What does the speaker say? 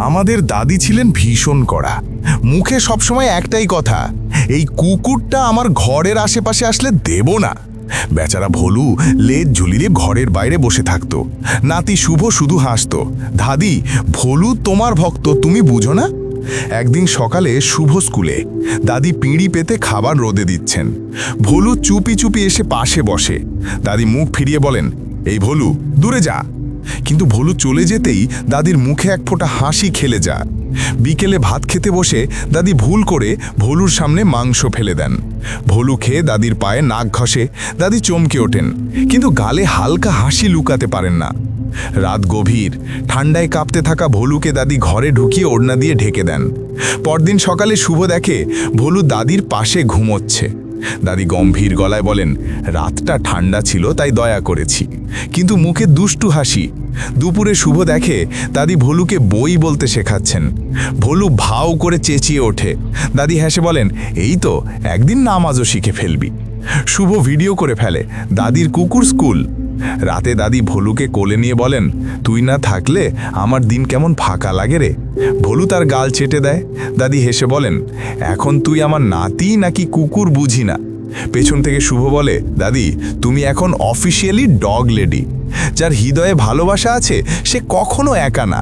আমাদের দাদি ছিলেন ভীষণ কড়া, মুখে সবসময় একটাই কথা, এই কুকুরটা আমার ঘরের আশেপাশে আসলে দেব না। বেচারা ভোলু লেজ ঝুলিয়ে ঘরের বাইরে বসে থাকতো। নাতি শুভ শুধু হাসতো, দাদি ভোলু তোমার ভক্ত, তুমি বুঝো না। একদিন সকালে শুভ স্কুলে, দাদি পিঁড়ি পেতে খাবার রোদে দিচ্ছেন। ভোলু চুপি চুপি এসে পাশে বসে। দাদি মুখ ফিরিয়ে বলেন, এই ভোলু দূরে যা। কিন্তু ভোলু চলে যেতেই দাদির মুখে এক ফোঁটা হাসি খেলে যায়। বিকেলে ভাত খেতে বসে দাদি ভুল করে ভোলুর সামনে মাংস ফেলে দেন। ভোলু খেয়ে দাদির পায়ে নাক ঘষে। দাদি চমকে ওঠেন, কিন্তু গালে হালকা হাসি লুকাতে পারেন না। রাত গভীর, ঠান্ডায় কাঁপতে থাকা ভোলুকে দাদি ঘরে ঢুকিয়ে ওড়না দিয়ে ঢেকে দেন। পরদিন সকালে শুভ দেখে ভোলু দাদির পাশে ঘুমোচ্ছে। দাদি গম্ভীর গলায় বলেন, রাতটা ঠান্ডা ছিল তাই দয়া করেছি, কিন্তু মুখে দুষ্টু হাসি। দুপুরে শুভ দেখে দাদি ভোলুকে বই বলতে শেখাচ্ছেন। ভোলু ভাও করে চেঁচিয়ে ওঠে। দাদি হেসে বলেন, এই তো একদিন নামাজও শিখে ফেলবি। শুভ ভিডিও করে ফেলে দাদির কুকুর স্কুল। রাতে দাদি ভোলুকে কোলে নিয়ে বলেন, তুই না থাকলে আমার দিন কেমন ফাঁকা লাগে রে। ভোলু তার গাল চেটে দেয়। দাদি হেসে বলেন, এখন তুই আমার নাতি নাকি কুকুর বুঝি না। পেছন থেকে শুভ বলে, দাদি তুমি এখন অফিসিয়ালি ডগ লেডি। যার হৃদয়ে ভালোবাসা আছে সে কখনো একা না।